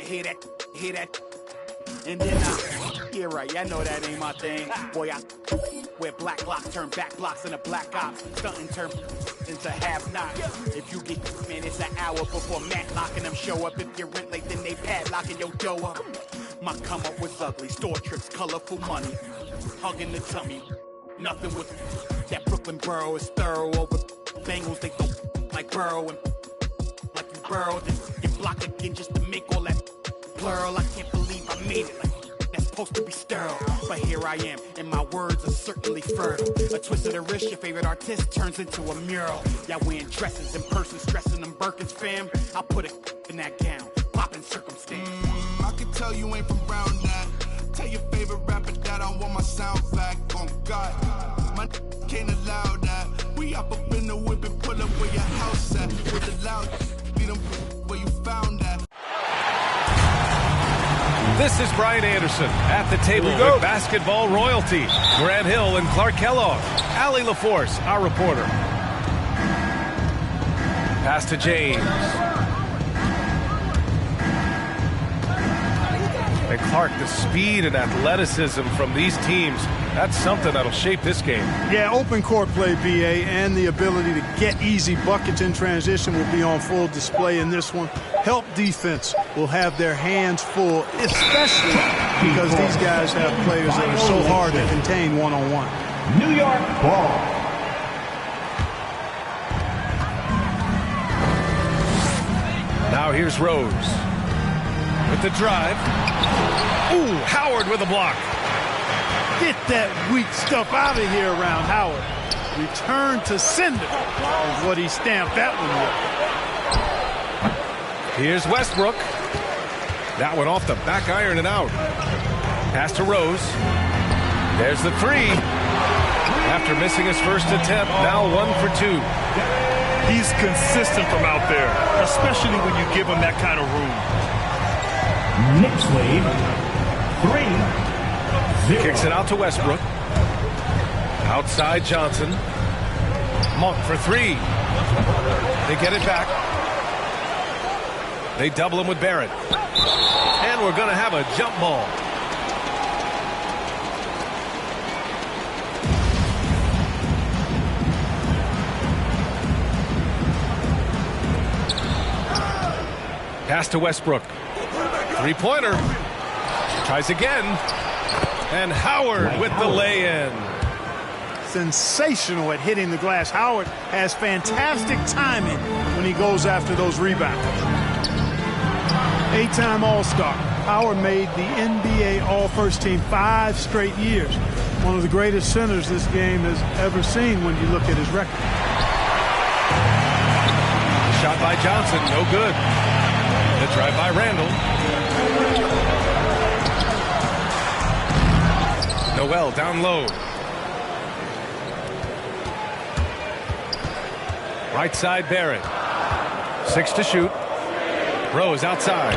hear that, and then yeah, right, yeah, I know that ain't my thing. Boy, I wear black locks, turn back blocks into black ops, stunting turn into have-nots. If you get, man, it's an hour before Matlock and them show up. If you rent late, then they padlocking your dough up. My come up was ugly, store trips, colorful money, hugging the tummy. Nothing with that Brooklyn borough is thorough over Bengals. They don't like Burrow and like you burrowed and you block again just to make all that plural. I can't believe I made it. Like that's supposed to be sterile, but here I am, and my words are certainly fertile. A twist of the wrist, your favorite artist turns into a mural. Y'all wearing dresses in person, stressing them Birkins, fam. I put a in that gown, popping circumstance. I can tell you ain't from round that. Tell your favorite rapper that I want my sound back. On God, my can't allow that. We up in the whip and pull up where your house at. With the loud, beat them where you found that. This is Brian Anderson at the table with basketball royalty. Grant Hill and Clark Kellogg. Allie LaForce, our reporter. Pass to James. And Clark, the speed and athleticism from these teams, that's something that'll shape this game. Yeah, open court play, BA, and the ability to get easy buckets in transition will be on full display in this one. Help defense will have their hands full, especially because these guys have players that are so hard to contain one-on-one. New York ball. Now here's Rose with the drive. Ooh, Howard with a block. Get that weak stuff out of here around Howard. Return to sender is what he stamped that one with. Here's Westbrook. That one off the back iron and out. Pass to Rose. There's the three. After missing his first attempt, now 1 for 2. He's consistent from out there, especially when you give him that kind of room. Next lead, 3-0. Kicks it out to Westbrook. Outside Johnson. Monk for 3. They get it back. They double him with Barrett. And we're going to have a jump ball. Pass to Westbrook. Three-pointer. Tries again. And Howard with the lay-in. Sensational at hitting the glass. Howard has fantastic timing when he goes after those rebounds. 8-time All-Star. Howard made the NBA All-First Team 5 straight years. One of the greatest centers this game has ever seen when you look at his record. Shot by Johnson, no good. The drive by Randall. Noel down low. Right side Barrett. 6 to shoot. Rose outside.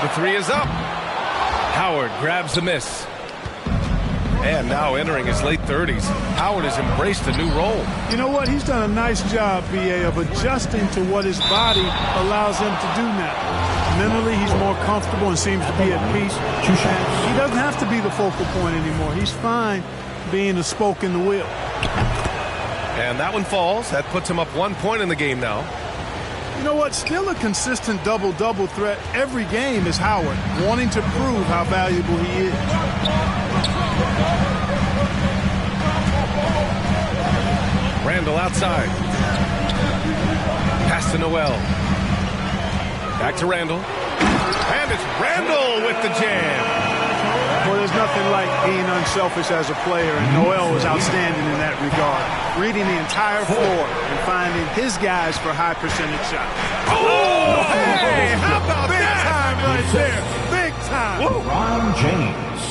The 3 is up. Howard grabs the miss. And now entering his late 30s, Howard has embraced a new role. You know what? He's done a nice job, BA, of adjusting to what his body allows him to do now. Mentally, he's more comfortable and seems to be at peace. And he doesn't have to be the focal point anymore. He's fine being a spoke in the wheel. And that one falls. That puts him up 1 point in the game now. You know what? Still a consistent double-double threat every game is Howard, wanting to prove how valuable he is. Randall outside. Pass to Noel. Back to Randall. And it's Randall with the jam. Well, there's nothing like being unselfish as a player, and Noel was outstanding in that regard. Reading the entire floor and finding his guys for high percentage shots. Oh, hey, how about big that? time right there. Big time. LeBron James.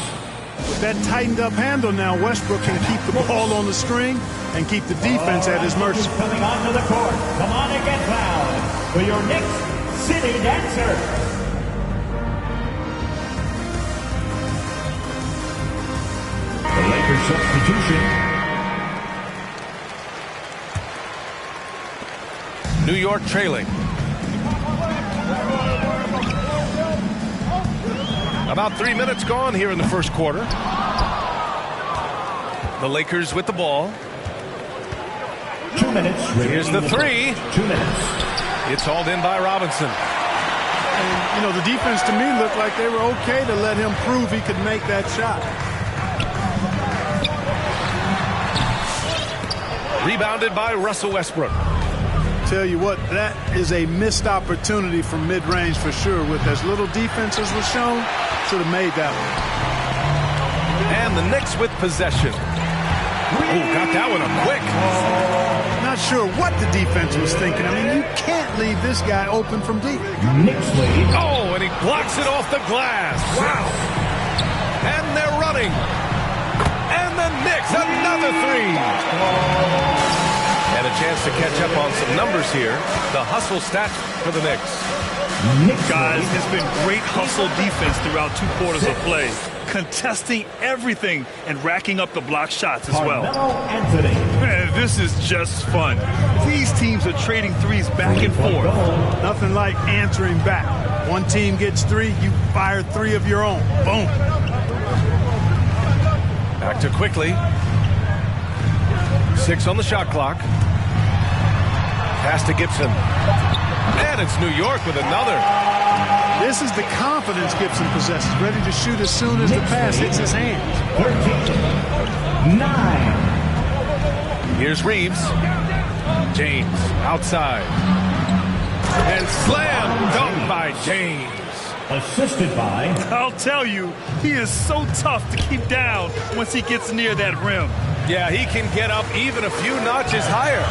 With that tightened up handle now, Westbrook can keep the ball on the string and keep the defense at his mercy. Coming onto the court. Come on and get loud for your Knicks City Dancer. The Lakers substitution. New York trailing. About 3 minutes gone here in the first quarter. The Lakers with the ball. 2 minutes. Here's the three. 2 minutes. It's hauled in by Robinson. And, you know, the defense to me looked like they were okay to let him prove he could make that shot. Rebounded by Russell Westbrook. Tell you what, that is a missed opportunity from mid-range for sure. With as little defense as was shown, should have made that one. And the Knicks with possession. Oh, got that one up quick. Not sure what the defense was thinking. I mean, you can't leave this guy open from deep. Knicks lead. Oh, and he blocks it off the glass. Wow. And they're running. And the Knicks, another three. And a chance to catch up on some numbers here. The hustle stats for the Knicks. Guys, it's been great hustle defense throughout 2 quarters of play. Contesting everything and racking up the block shots as well. Anthony. Man, this is just fun. These teams are trading threes back and forth. Nothing like answering back. One team gets 3, you fire 3 of your own. Boom. Back to quickly. 6 on the shot clock. Pass to Gibson. And it's New York with another. This is the confidence Gibson possesses, ready to shoot as soon as the pass hits his hands. 13-9. Here's Reeves. James outside. And slam dunk by James. Assisted by. I'll tell you, he is so tough to keep down once he gets near that rim. Yeah, he can get up even a few notches higher.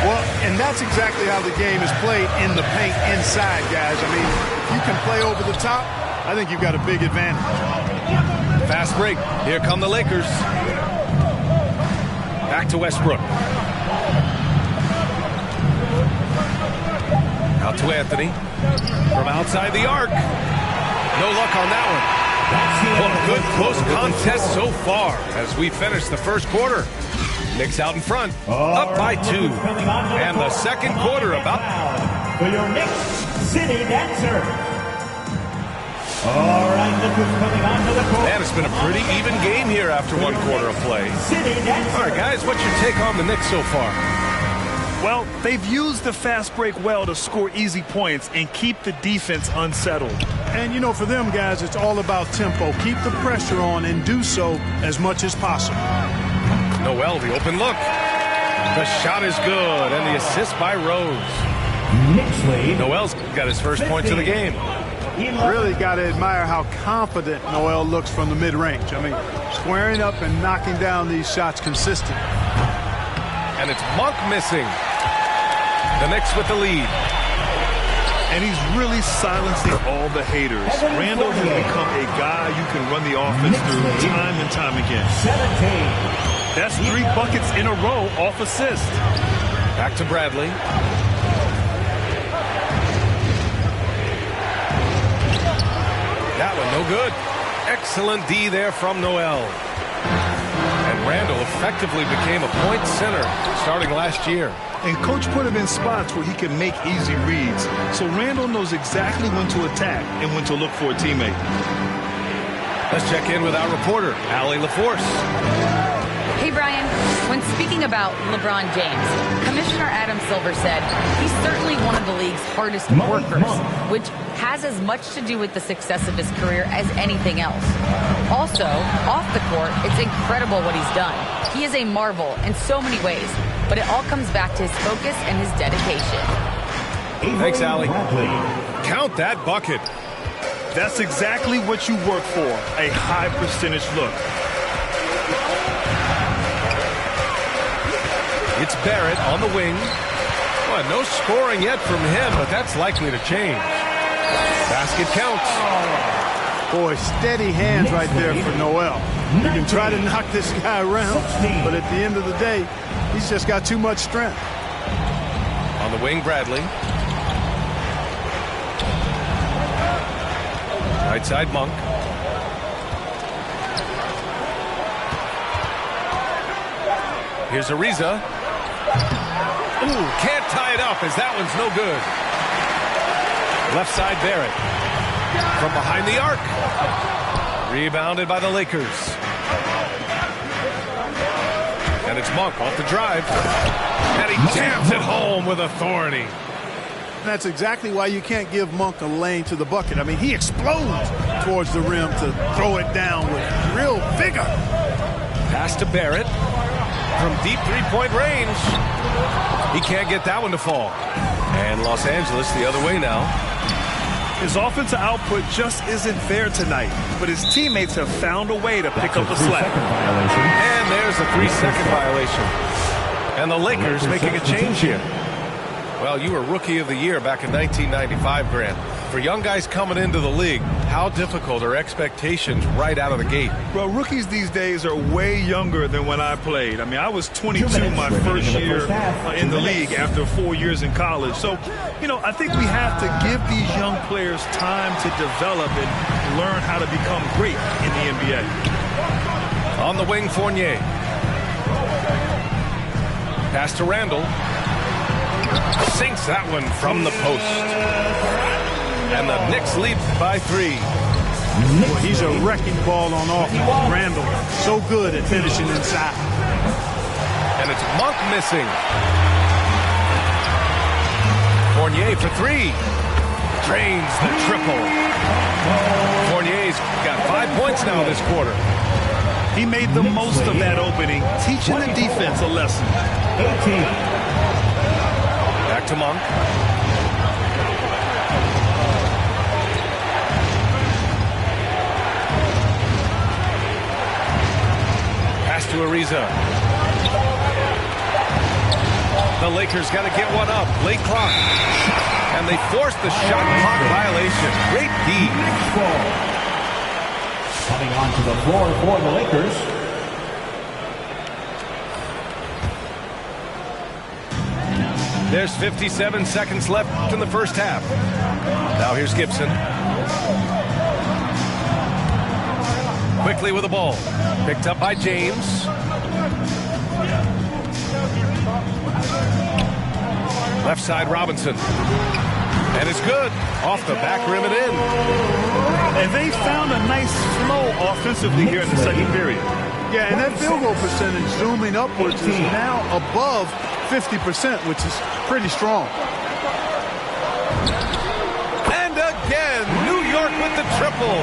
Well, and that's exactly how the game is played in the paint inside, guys. I mean, if you can play over the top, I think you've got a big advantage. Fast break. Here come the Lakers. Back to Westbrook. Out to Anthony. From outside the arc. No luck on that one. Well, good close contest so far as we finish the first quarter. Knicks out in front, up by 2. And the second quarter about... For your Knicks City Dancer. All right, look who's coming onto the court. Man, it's been a pretty even game here after 1 quarter of play. City Dancer. All right, guys, what's your take on the Knicks so far? Well, they've used the fast break well to score easy points and keep the defense unsettled. And, you know, for them, guys, it's all about tempo. Keep the pressure on and do so as much as possible. Noel, the open look. The shot is good, and the assist by Rose. Knicks lead. Noel's got his first points of the game. Really got to admire how confident Noel looks from the mid-range. I mean, squaring up and knocking down these shots consistently. And it's Monk missing. The Knicks with the lead. And he's really silencing all the haters. Randall has become a guy you can run the offense through time and time again. 17. That's 3 buckets in a row off assist. Back to Bradley. That one no good. Excellent D there from Noel. And Randall effectively became a point center starting last year. And coach put him in spots where he can make easy reads. So Randall knows exactly when to attack and when to look for a teammate. Let's check in with our reporter, Allie LaForce. Hey, Brian. When speaking about LeBron James, Commissioner Adam Silver said he's certainly one of the league's hardest workers, which has as much to do with the success of his career as anything else. Also, off the court, it's incredible what he's done. He is a marvel in so many ways, but it all comes back to his focus and his dedication. Thanks, Allie. Count that bucket. That's exactly what you work for, a high percentage look. It's Barrett on the wing. Well, no scoring yet from him, but that's likely to change. Basket counts. Boy, steady hands right there for Noel. You can try to knock this guy around, but at the end of the day, he's just got too much strength. On the wing, Bradley. Right side, Monk. Here's Ariza. Ooh, can't tie it up as that one's no good. Left side, Barrett. from behind the arc. Rebounded by the Lakers. And it's Monk off the drive. And he jams it home with authority. That's exactly why you can't give Monk a lane to the bucket. I mean, he explodes towards the rim to throw it down with real vigor. Pass to Barrett from deep three-point range. He can't get that one to fall. And Los Angeles the other way now. His offensive output just isn't there tonight, but his teammates have found a way to pick up the slack. And there's a 3-second violation. And the Lakers making a change here. Well, you were Rookie of the Year back in 1995, Grant. For young guys coming into the league, how difficult are expectations right out of the gate? Well, rookies these days are way younger than when I played. I mean, I was 22 my first year in the league after 4 years in college. So, you know, I think we have to give these young players time to develop and learn how to become great in the NBA. On the wing, Fournier. Pass to Randall. Sinks that one from the post. And the Knicks lead by 3. Well, he's a wrecking ball on offense. Randall, so good at finishing inside. And it's Monk missing. Fournier for 3. Drains the triple. Fournier's got 5 points now this quarter. He made the most of that opening, teaching the defense a lesson. 18. Back to Monk. Pass to Ariza. The Lakers got to get one up. Late clock. And they forced the shot clock violation. Great D. Coming onto the floor for the Lakers. There's 57 seconds left in the first half. Now here's Gibson. Quickly with the ball. Picked up by James. Left side Robinson. And it's good. Off the back rim and in. And they found a nice flow offensively here in the second period. Yeah, and that field goal percentage zooming upwards is now above 50%, which is pretty strong. And again, New York with the triple.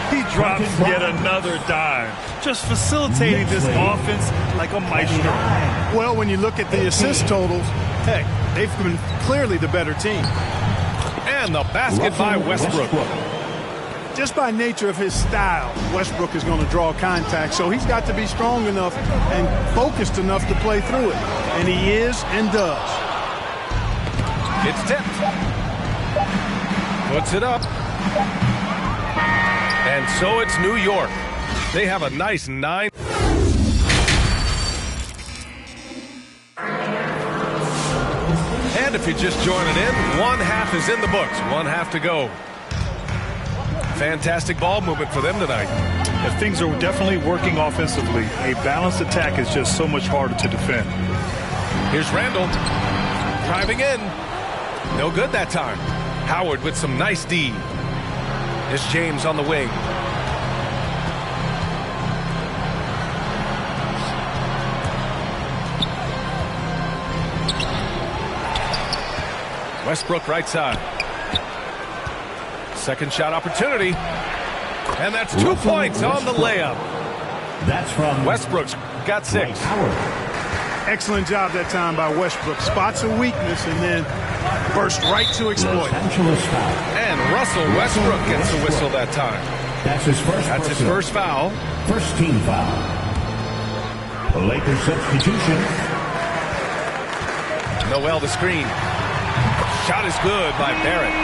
He drops yet another dime, just facilitating this offense like a maestro. Well, when you look at the assist totals, heck, they've been clearly the better team. And the basket by Westbrook. Just by nature of his style, Westbrook is going to draw contact, so he's got to be strong enough and focused enough to play through it. And he is and does. It's tipped. Puts it up. And so it's New York. They have a nice 9. And if you're just joining in, one half is in the books. One half to go. Fantastic ball movement for them tonight. If things are definitely working offensively, a balanced attack is just so much harder to defend. Here's Randall. Driving in. No good that time. Howard with some nice D. Here's James on the wing. Westbrook right side. Second shot opportunity. And that's 2 points on the layup. That's from Westbrook's got 6. Excellent job that time by Westbrook. Spots a weakness and then burst right to exploit. And Russell Westbrook gets a whistle that time. That's his first foul. First team foul. The Lakers substitution. Noel the screen. Shot is good by Barrett.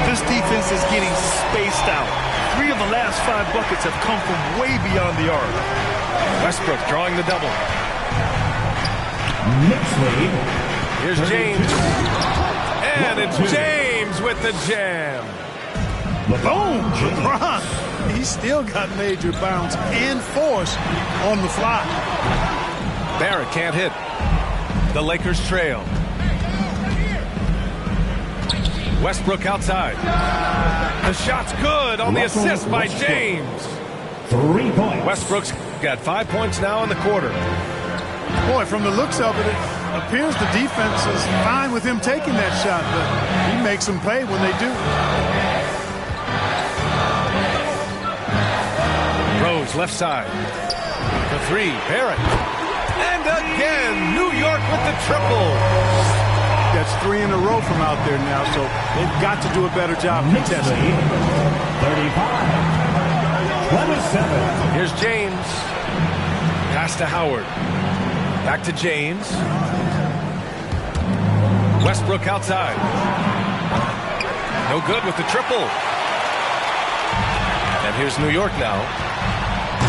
This defense is getting spaced out. 3 of the last 5 buckets have come from way beyond the arc. Westbrook drawing the double. Knicks lead. Here's James. And it's James with the jam. Boom! LeBron. He's still got major bounce and force on the fly. Barrett can't hit. The Lakers trail. Westbrook outside. The shot's good on the assist by James. 3 points. Westbrook's got 5 points now in the quarter. Boy, from the looks of it, it appears the defense is fine with him taking that shot, but he makes them pay when they do. Rose left side. The three, Barrett. And again, New York with the triple. That's 3 in a row from out there now, so they've got to do a better job contesting. 35-27. Here's James. Pass to Howard. Back to James. Westbrook outside. No good with the triple. And here's New York now.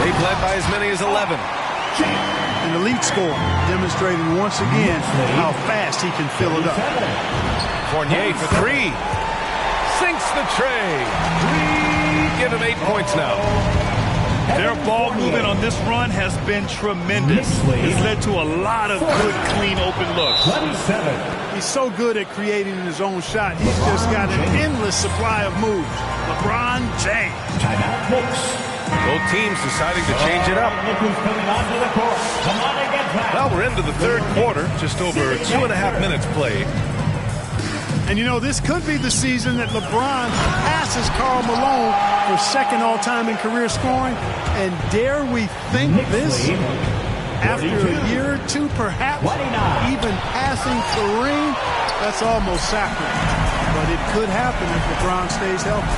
They've led by as many as 11. An elite score, demonstrating once again how fast he can fill it up. Fournier for 3. Sinks the tray. Give him 8 points now. Their ball movement on this run has been tremendous. It's led to a lot of good, clean, open looks. 27. He's so good at creating his own shot. He's just got an endless supply of moves. LeBron James. Timeout Knicks. Both teams deciding to change it up. Coming onto the court. Come on and get back. Well, we're into the third quarter. Just over 2.5 minutes played. And you know, this could be the season that LeBron passes Karl Malone for second all-time in career scoring. And dare we think this, after a year or two, perhaps even passing Kareem? That's almost sacrilege. But it could happen if LeBron stays healthy.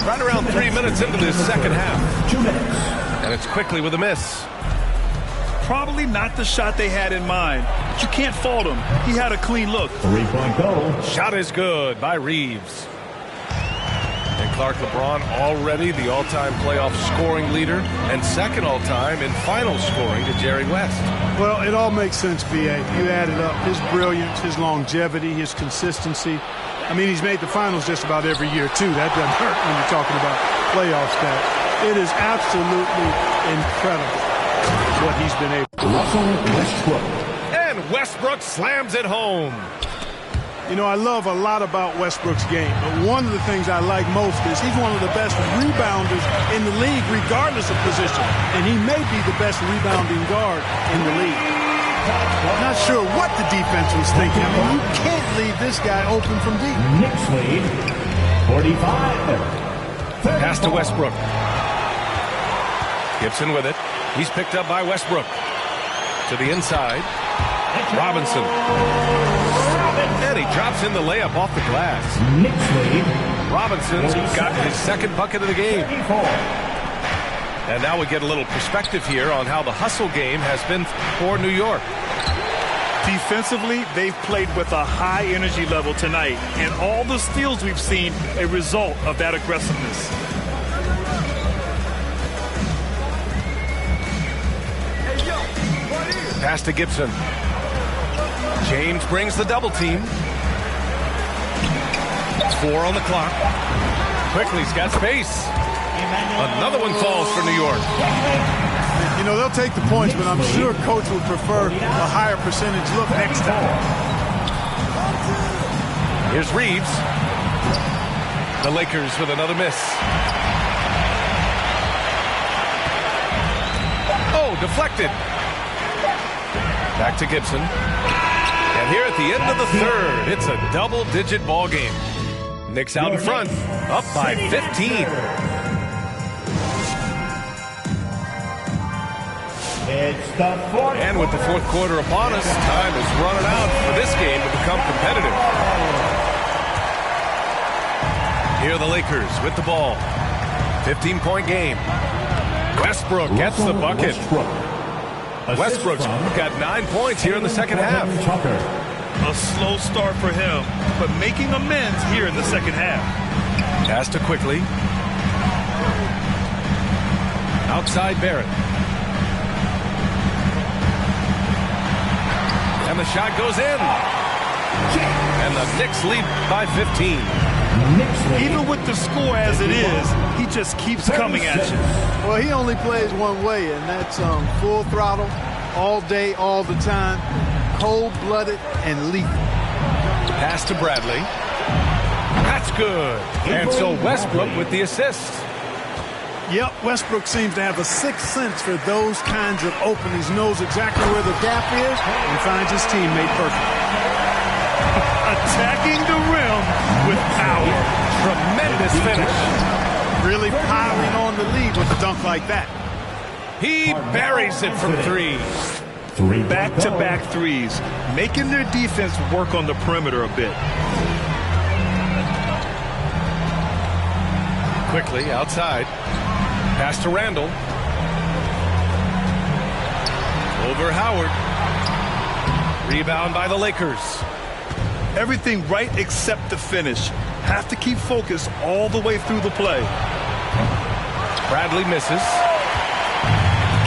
Right around 3 minutes into this second half. 2 minutes. And it's quickly with a miss. Probably not the shot they had in mind, but you can't fault him. He had a clean look. 3-point goal. Shot is good by Reeves. And Clark, LeBron already the all-time playoff scoring leader and second all-time in final scoring to Jerry West. Well, it all makes sense, B.A. You add it up. His brilliance, his longevity, his consistency. I mean, he's made the finals just about every year, too. That doesn't hurt when you're talking about playoff stats. It is absolutely incredible what he's been able to do. Westbrook. And Westbrook slams it home. You know, I love a lot about Westbrook's game, but one of the things I like most is he's one of the best rebounders in the league, regardless of position. And he may be the best rebounding guard in the league. Not sure what the defense was thinking. I mean, you can't leave this guy open from deep. Knicks lead. 45. Pass to Westbrook. Gibson with it. He's picked up by Westbrook. To the inside. Robinson. And he drops in the layup off the glass. Knicks lead. Robinson's got his second bucket of the game. 34. And now we get a little perspective here on how the hustle game has been for New York. Defensively, they've played with a high energy level tonight, and all the steals we've seen a result of that aggressiveness. Pass to Gibson. James brings the double team. It's 4 on the clock. Quickly's got space. Another one falls for New York. You know, they'll take the points, but I'm sure coach would prefer a higher percentage look next time. Here's Reeves. The Lakers with another miss. Oh, deflected. Back to Gibson. And here at the end of the third, it's a double-digit ball game. Knicks out in front, up by 15. It's the fourth. And with the fourth quarter upon us, time is running out for this game to become competitive. Here are the Lakers with the ball. 15-point game. Westbrook gets the bucket. Westbrook's got 9 points here in the second half. A slow start for him, but making amends here in the second half. Pass to Quickly. Outside Barrett. And the shot goes in. And the Knicks lead by 15. Even with the score as it is, he just keeps coming at you. Well, he only plays one way, and that's full throttle, all day, all the time. cold-blooded and lethal. Pass to Bradley. That's good. And so Westbrook with the assist. Yep, Westbrook seems to have a sixth sense for those kinds of openings. Knows exactly where the gap is and finds his teammate perfect. Attacking the rim with power. Tremendous finish. Really piling on the lead with a dunk like that. He buries it from three. Back-to-back threes, making their defense work on the perimeter a bit. Quickly outside. Pass to Randall. Over Howard. Rebound by the Lakers. Everything right except the finish. Have to keep focused all the way through the play. Bradley misses.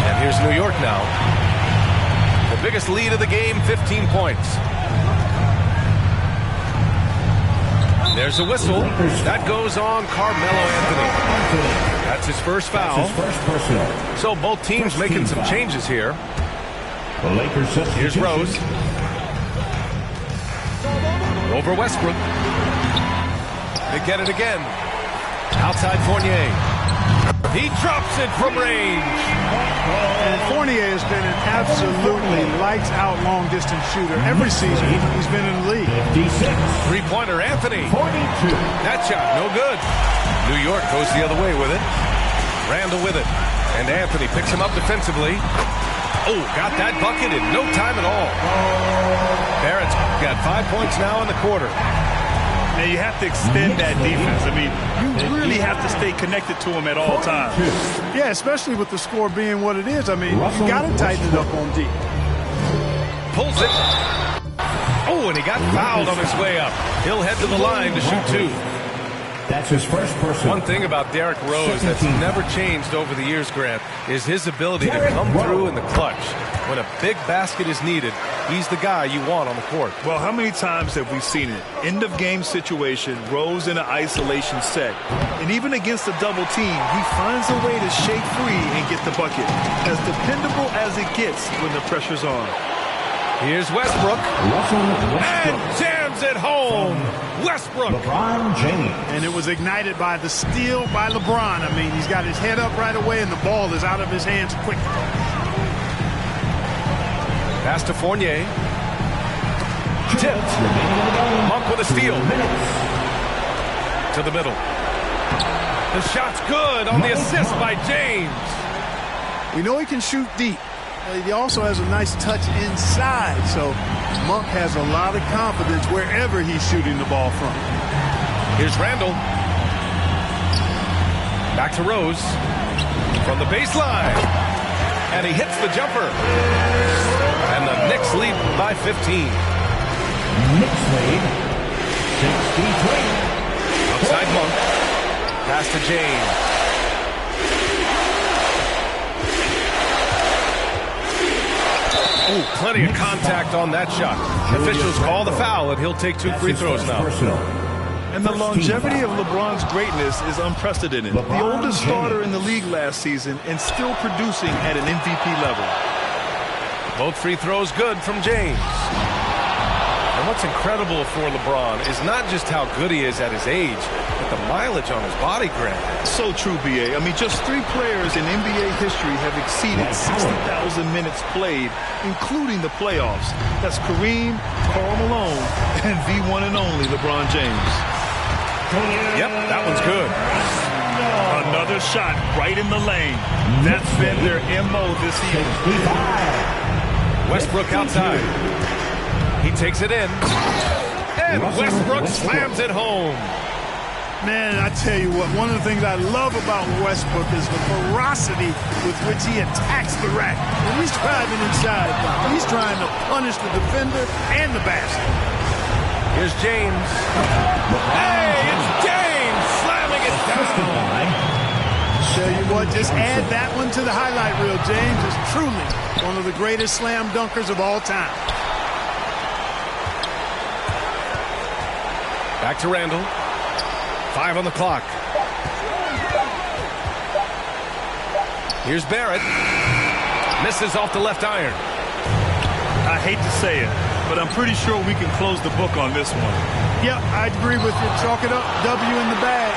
And here's New York now. The biggest lead of the game, 15 points. There's a whistle. That goes on Carmelo Anthony. That's his first foul. So both teams making some changes here. Here's Rose. Over Westbrook. They get it again. Outside Fournier. He drops it from range. And Fournier has been an absolutely lights-out long-distance shooter every season he's been in the league. 56. Three-pointer, Anthony. 42. That shot, no good. New York goes the other way with it. Randall with it. And Anthony picks him up defensively. Oh, got that bucket in no time at all. Barrett's got 5 points now in the quarter. Now you have to extend that defense. I mean, you really have to stay connected to him at all times. Yeah, especially with the score being what it is. I mean, you got to tighten it up on D. Pulls it. Oh, and he got fouled on his way up. He'll head to the line to shoot two. That's his first personal. One thing about Derrick Rose that's never changed over the years, Grant, is his ability to come through in the clutch. When a big basket is needed, he's the guy you want on the court. Well, how many times have we seen it? End of game situation, Rose in an isolation set. And even against a double team, he finds a way to shake free and get the bucket. As dependable as it gets when the pressure's on. Here's Westbrook. And jams it home. Westbrook. LeBron James. And it was ignited by the steal by LeBron. I mean, he's got his head up right away, and the ball is out of his hands quickly. Pass to Fournier. Tipped. Monk with a steal. To the middle. The shot's good on the assist by James. We know he can shoot deep. He also has a nice touch inside, so Monk has a lot of confidence wherever he's shooting the ball from. Here's Randall. Back to Rose. From the baseline. And he hits the jumper. And the Knicks lead by 15. Knicks lead 63. Outside Monk. Pass to James. Ooh, plenty of contact on that shot. Officials call the foul, and he'll take 2 free throws now. And the longevity of LeBron's greatness is unprecedented. The oldest starter in the league last season and still producing at an MVP level. Both free throws good from James. And what's incredible for LeBron is not just how good he is at his age, but the mileage on his body, Grant. So true, B.A. I mean, just 3 players in NBA history have exceeded 60,000 minutes played, including the playoffs. That's Kareem, Karl Malone, and the one and only LeBron James. Yep, that one's good. Another shot right in the lane. That's been their M.O. this year. Westbrook outside. He takes it in. And Westbrook slams it home. Man, I tell you what, one of the things I love about Westbrook is the ferocity with which he attacks the rack. When he's driving inside, he's trying to punish the defender and the basket. Here's James. Hey, it's James slamming it down. Tell you what, just add that one to the highlight reel. James is truly one of the greatest slam dunkers of all time. Back to Randall. 5 on the clock. Here's Barrett. Misses off the left iron. I hate to say it, but I'm pretty sure we can close the book on this one. Yeah, I agree with you. Chalk it up. W in the bag.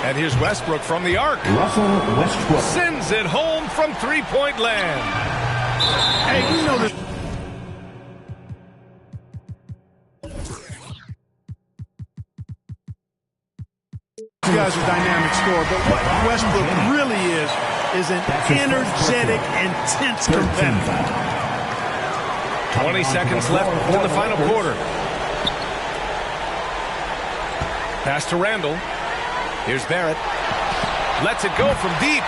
And here's Westbrook from the arc. Russell Westbrook. Sends it home from three-point land. Hey, you know this. You guys are dynamic scorer, but what Westbrook really is an energetic, intense competitor. 20 seconds left in the final quarter. Pass to Randall. Here's Barrett. Lets it go from deep.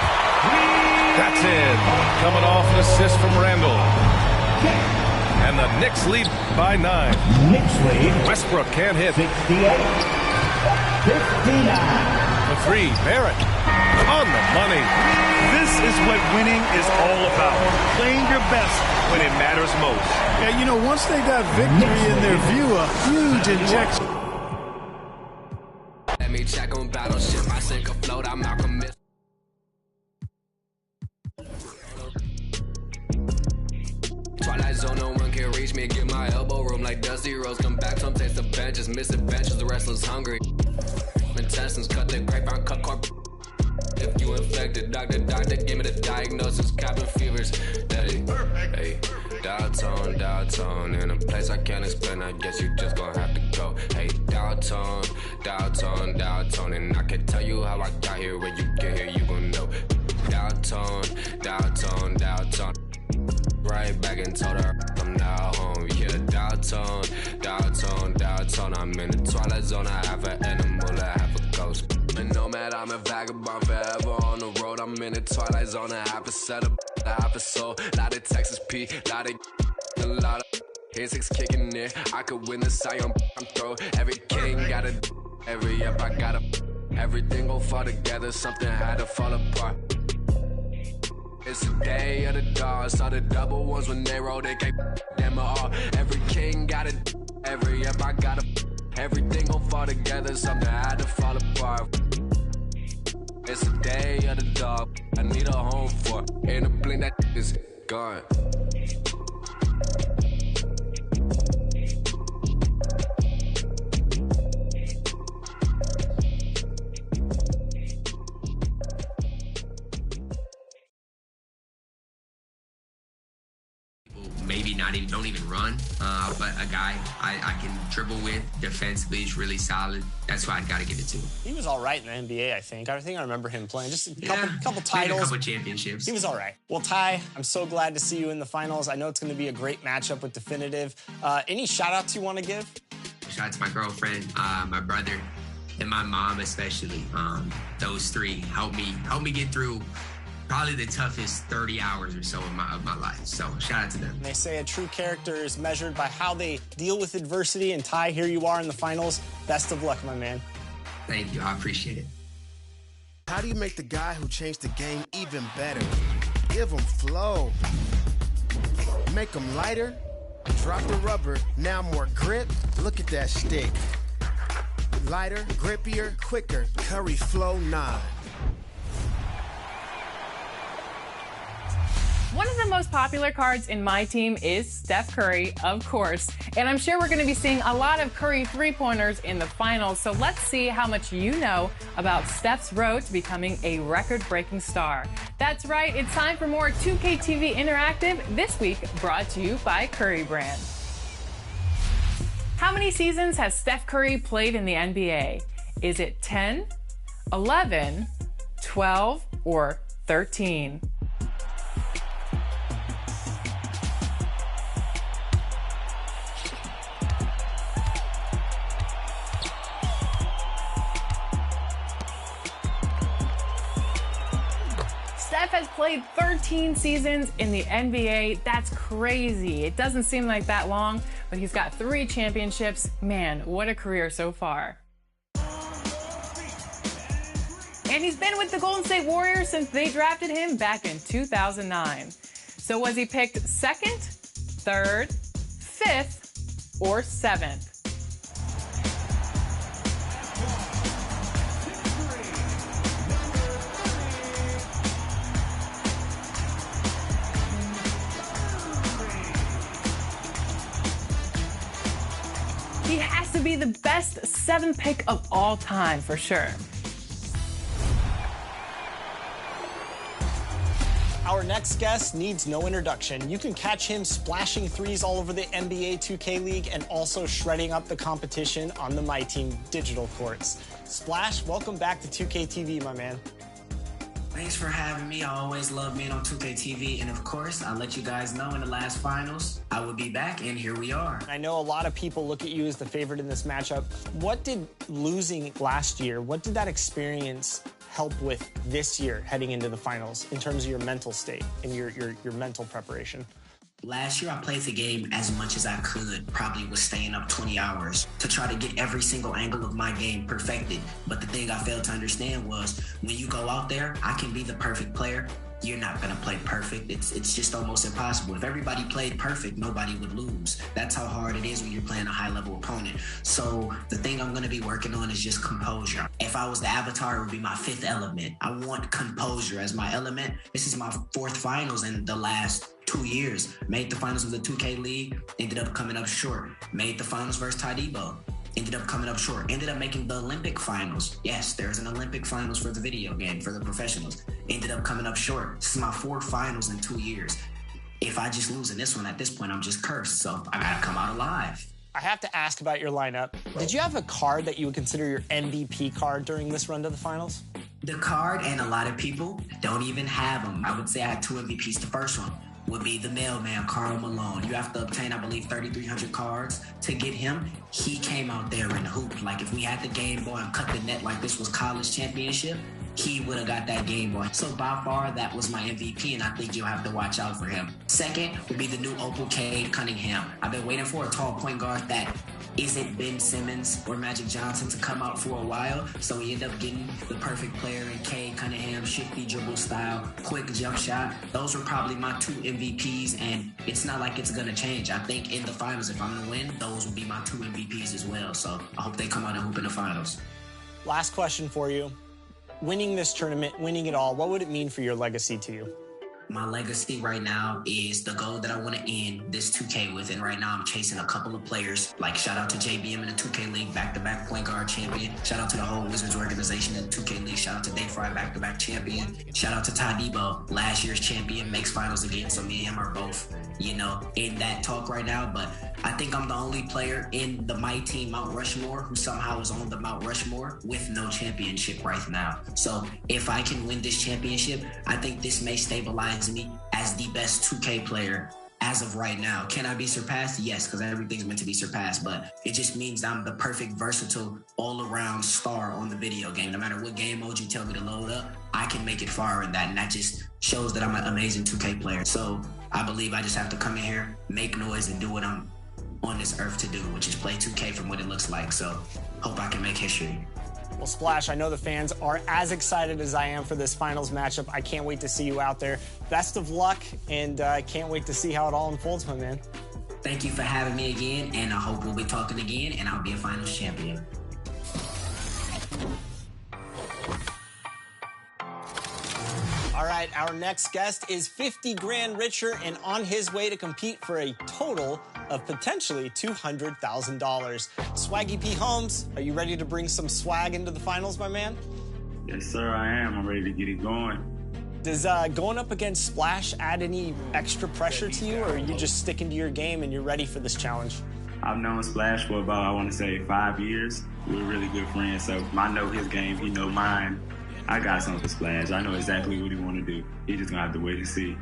That's in. Coming off an assist from Randall. And the Knicks lead by 9. Knicks lead. Westbrook can't hit. 68-59. The three, Barrett. On the money. This is what winning is all about. Playing your best when it matters most. Yeah, you know, once they got victory in their view, a huge injection. Let me check on battleship. I sink afloat. I'm Alchemist. Twilight zone, no one can reach me. Get my elbow room like Dusty Rose. Come back, some taste the benches. Missing benches, the wrestlers hungry. Intestines cut the grapevine, cut corp. If you infected, doctor, give me the diagnosis. Cabin fevers. Hey, downtown, in a place I can't explain. I guess you just gonna have to go. Hey, downtown, and I can tell you how I got here. When you get here, you gon' know. Downtown. Right back and told her I'm now home. Yeah, downtown. I'm in the twilight zone. I have an animal, I have a ghost. And no matter, I'm a vagabond forever on the road. I'm in the twilight zone. I have a setup, I have a soul. Lot of Texas P, lot of his six kicking it. I could win the Sion. I'm throw. Every king got a, every up I got a. Everything gon' fall together. Something had to fall apart. It's the day of the dog. Saw the double ones when they roll. They can't them all. Every king got it. Every up I got a. Everything gon' fall together. Something had to fall apart. It's the day of the dog. I need a home for. In a blink that is gone. Maybe don't even run, but a guy I can dribble with defensively is really solid. That's why I got to give it to him. He was all right in the NBA, I think. I remember him playing just a couple titles. A couple championships. He was all right. Well, Ty, I'm so glad to see you in the finals. I know it's going to be a great matchup with Definitive. Any shout-outs you want to give? Shout out to my girlfriend, my brother, and my mom especially. Those three helped me get through probably the toughest 30 hours or so of my life. So shout out to them. They say a true character is measured by how they deal with adversity. And Ty, here you are in the finals. Best of luck, my man. Thank you. I appreciate it. How do you make the guy who changed the game even better? Give him flow. Make him lighter. Drop the rubber. Now more grip. Look at that stick. Lighter, grippier, quicker. Curry Flow 9. One of the most popular cards in my team is Steph Curry, of course. And I'm sure we're going to be seeing a lot of Curry three-pointers in the finals. So let's see how much you know about Steph's road to becoming a record-breaking star. That's right. It's time for more 2K TV Interactive, this week brought to you by Curry Brand. How many seasons has Steph Curry played in the NBA? Is it 10, 11, 12, or 13? Steph has played 13 seasons in the NBA. That's crazy. It doesn't seem like that long, but he's got 3 championships. Man, what a career so far. And he's been with the Golden State Warriors since they drafted him back in 2009. So was he picked 2nd, 3rd, 5th, or 7th? He has to be the best 7 pick of all time for sure. Our next guest needs no introduction. You can catch him splashing threes all over the NBA 2K League and also shredding up the competition on the My Team digital courts. Splash, welcome back to 2K TV, my man. Thanks for having me. I always love being on 2K TV. And of course, I'll let you guys know in the last finals, I will be back, and here we are. I know a lot of people look at you as the favorite in this matchup. What did losing last year, what did that experience help with this year heading into the finals in terms of your mental state and your mental preparation? Last year, I played the game as much as I could, probably was staying up 20 hours to try to get every single angle of my game perfected. But the thing I failed to understand was when you go out there, I can be the perfect player. You're not going to play perfect. It's just almost impossible. If everybody played perfect, nobody would lose. That's how hard it is when you're playing a high-level opponent. So the thing I'm going to be working on is just composure. If I was the avatar, it would be my 5th element. I want composure as my element. This is my 4th finals in the last 2 years. Made the finals of the 2K League, ended up coming up short. Made the finals versus Tobietown504. Ended up coming up short. Ended up making the Olympic finals. Yes, there's an Olympic finals for the video game, for the professionals. Ended up coming up short. This is my 4th finals in 2 years. If I just lose in this one, at this point, I'm just cursed. So I gotta come out alive. I have to ask about your lineup. Did you have a card that you would consider your MVP card during this run to the finals? The card, and a lot of people don't even have them. I would say I had 2 MVPs. The first one would be the mailman, Karl Malone. You have to obtain, I believe, 3,300 cards to get him. He came out there and hooped. Like, if we had the Game Boy and cut the net like this was college championship, he would have got that Game Boy. So by far, that was my MVP, and I think you'll have to watch out for him. Second would be the new Opal Cade Cunningham. I've been waiting for a tall point guard that isn't Ben Simmons or Magic Johnson to come out for a while, so we end up getting the perfect player in Cade Cunningham, shifty dribble style, quick jump shot. Those were probably my 2 MVPs, and it's not like it's gonna change. I think in the finals, if I'm gonna win, those will be my 2 MVPs as well, so I hope they come out and hoop in the finals. Last question for you. Winning this tournament, winning it all, what would it mean for your legacy to you? My legacy right now is the goal that I want to end this 2K with, and right now I'm chasing a couple of players. Like, shout out to JBM in the 2K League, back-to-back point guard champion. Shout out to the whole Wizards organization in the 2K League. Shout out to Dave Fry, back-to-back champion. Shout out to Tobietown504, last year's champion, makes finals again. So me and him are both, in that talk right now. But I think I'm the only player in the My Team Mount Rushmore who somehow is on the Mount Rushmore with no championship right now. So if I can win this championship, I think this may stabilize me as the best 2K player as of right now. Can I be surpassed? Yes, because everything's meant to be surpassed, but it just means I'm the perfect, versatile, all-around star on the video game. No matter what game mode you tell me to load up, I can make it far in that, and that just shows that I'm an amazing 2K player. So I believe I just have to come in here, make noise, and do what I'm on this earth to do, which is play 2K from what it looks like. So hope I can make history. Well, Splash, I know the fans are as excited as I am for this finals matchup. I can't wait to see you out there. Best of luck, and I can't wait to see how it all unfolds, my man. Thank you for having me again, and I hope we'll be talking again, and I'll be a finals champion. All right, our next guest is 50 grand richer and on his way to compete for a total of potentially $200,000. Swaggy P. Holmes, are you ready to bring some swag into the finals, my man? Yes, sir, I am. I'm ready to get it going. Does going up against Splash add any extra pressure to you, or are you just sticking to your game and you're ready for this challenge? I've known Splash for about, I want to say, 5 years. We're really good friends, so I know his game, he know mine. I got something for Splash. I know exactly what he want to do. He just gonna have to wait and see.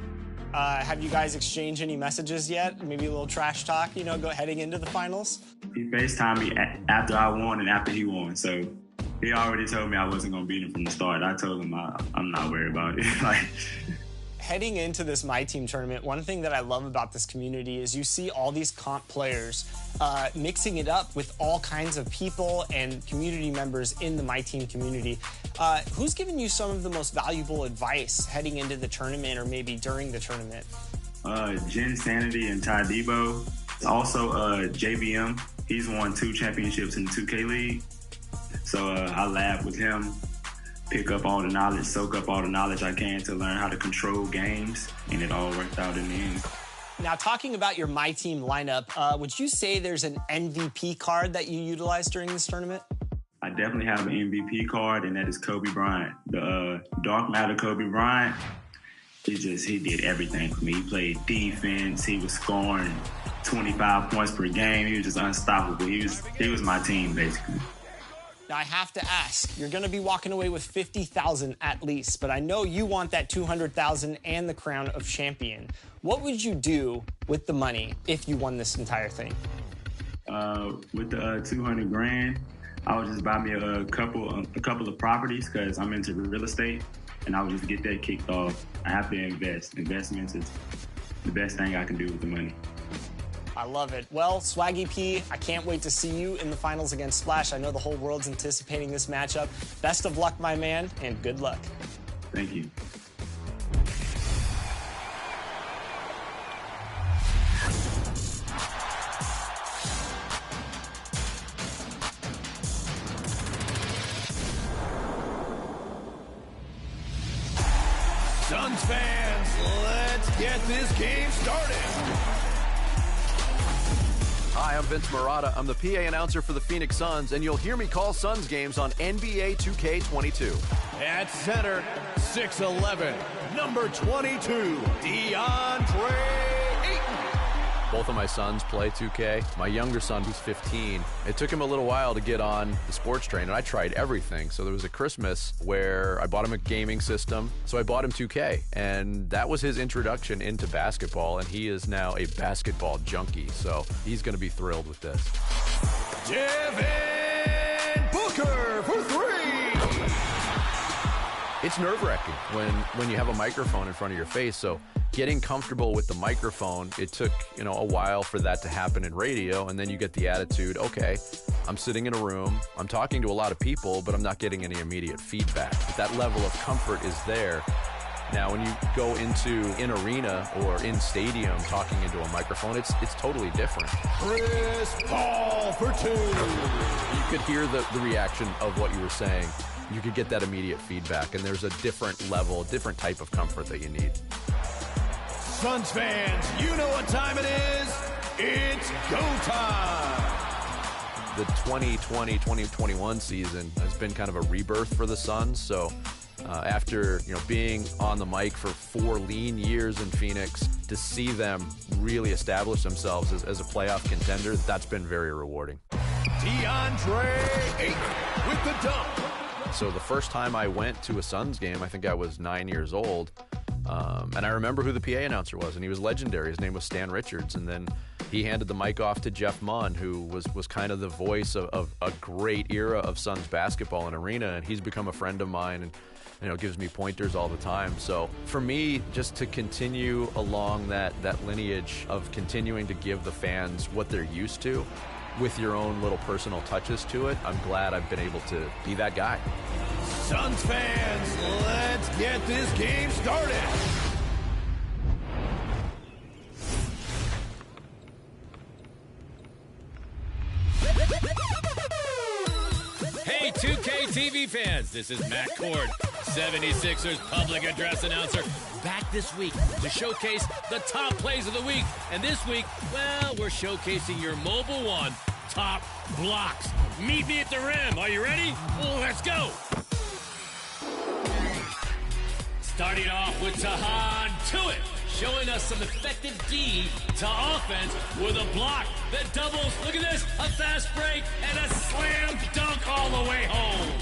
Have you guys exchanged any messages yet? Maybe a little trash talk, go heading into the finals? He FaceTimed me after I won and after he won, so he already told me I wasn't gonna beat him from the start. I told him I'm not worried about it. Heading into this My Team tournament, one thing that I love about this community is you see all these comp players mixing it up with all kinds of people and community members in the My Team community. Who's given you some of the most valuable advice heading into the tournament or maybe during the tournament? Jen Sanity and Ty Debo. Also, JBM. He's won 2 championships in the 2K League. So I lab with him. Pick up all the knowledge, soak up all the knowledge I can to learn how to control games, and it all worked out in the end. Now, talking about your My Team lineup, would you say there's an MVP card that you utilized during this tournament? I definitely have an MVP card, and that is Kobe Bryant. The Dark Matter Kobe Bryant, he did everything for me. He played defense. He was scoring 25 points per game. He was just unstoppable. He was my team, basically. Now, I have to ask, you're going to be walking away with $50,000 at least, but I know you want that $200,000 and the crown of champion. What would you do with the money if you won this entire thing? With the $200 grand, I would just buy me a couple of properties because I'm into real estate, and I would just get that kicked off. I have to invest. Investments is the best thing I can do with the money. I love it. Well, Swaggy P, I can't wait to see you in the finals against Splash. I know the whole world's anticipating this matchup. Best of luck, my man, and good luck. Thank you. Suns fans, let's get this game started. Hi, I'm Vince Marotta. I'm the PA announcer for the Phoenix Suns, and you'll hear me call Suns games on NBA 2K22. At center, 6'11", number 22, DeAndre Ayton. Both of my sons play 2K. My younger son, who's 15, it took him a little while to get on the sports train, and I tried everything. So there was a Christmas where I bought him a gaming system, so I bought him 2K, and that was his introduction into basketball, and he is now a basketball junkie, so he's going to be thrilled with this. Devin Booker for three. It's nerve-wracking when you have a microphone in front of your face, so getting comfortable with the microphone, it took, a while for that to happen in radio, and then you get the attitude, okay, I'm sitting in a room, I'm talking to a lot of people, but I'm not getting any immediate feedback. But that level of comfort is there. Now, when you go into an arena or in stadium talking into a microphone, it's totally different. Chris Paul for two. You could hear the reaction of what you were saying. You could get that immediate feedback, and there's a different level, different type of comfort that you need. Suns fans, you know what time it is. It's go time. The 2020-2021 season has been kind of a rebirth for the Suns. So after being on the mic for 4 lean years in Phoenix, to see them really establish themselves as a playoff contender, that's been very rewarding. DeAndre Ayton with the dunk. So the first time I went to a Suns game, I think I was 9 years old. And I remember who the PA announcer was, and he was legendary. His name was Stan Richards. And then he handed the mic off to Jeff Munn, who was kind of the voice of a great era of Suns basketball and arena. And he's become a friend of mine and gives me pointers all the time. So for me, just to continue along that lineage of continuing to give the fans what they're used to with your own little personal touches to it, I'm glad I've been able to be that guy. Suns fans, let's get this game started. Hey, 2K TV fans, this is Matt Cord, 76ers public address announcer, back this week to showcase the top plays of the week. And this week, well, we're showcasing your Mobile One top blocks. Meet me at the rim. Are you ready? Well, let's go. Starting off with Tahan Tuitt, showing us some effective D to offense with a block that doubles, look at this, a fast break and a slam dunk all the way home.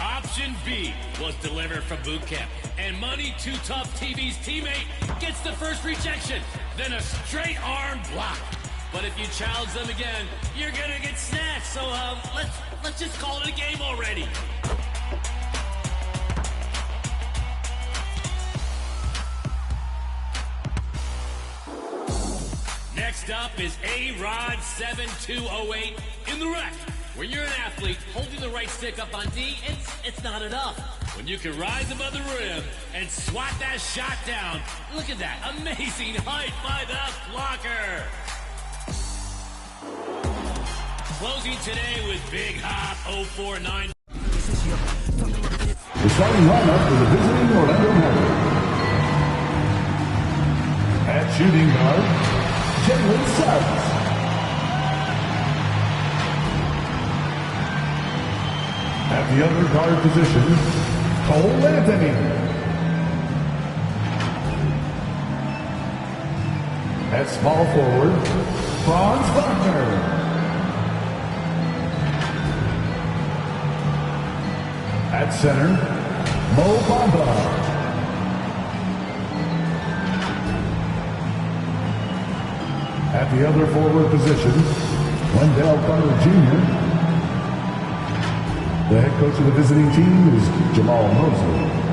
Option B was delivered from boot camp, and Money Too Tough TV's teammate gets the first rejection, then a straight arm block. But if you challenge them again, you're gonna get snatched. So let's just call it a game already. Next up is A-Rod 7208 in the rec. When you're an athlete, holding the right stick up on D, it's not enough. When you can rise above the rim and swat that shot down, look at that amazing height by the blocker. Closing today with Big Hop 049. The starting lineup for the visiting Orlando Magic. At shooting guard, Jalen Suggs. At the other guard position, Cole Anthony. At small forward, Franz Wagner. At center, Mo Bamba. At the other forward position, Wendell Carter Jr. The head coach of the visiting team is Jamal Mosley.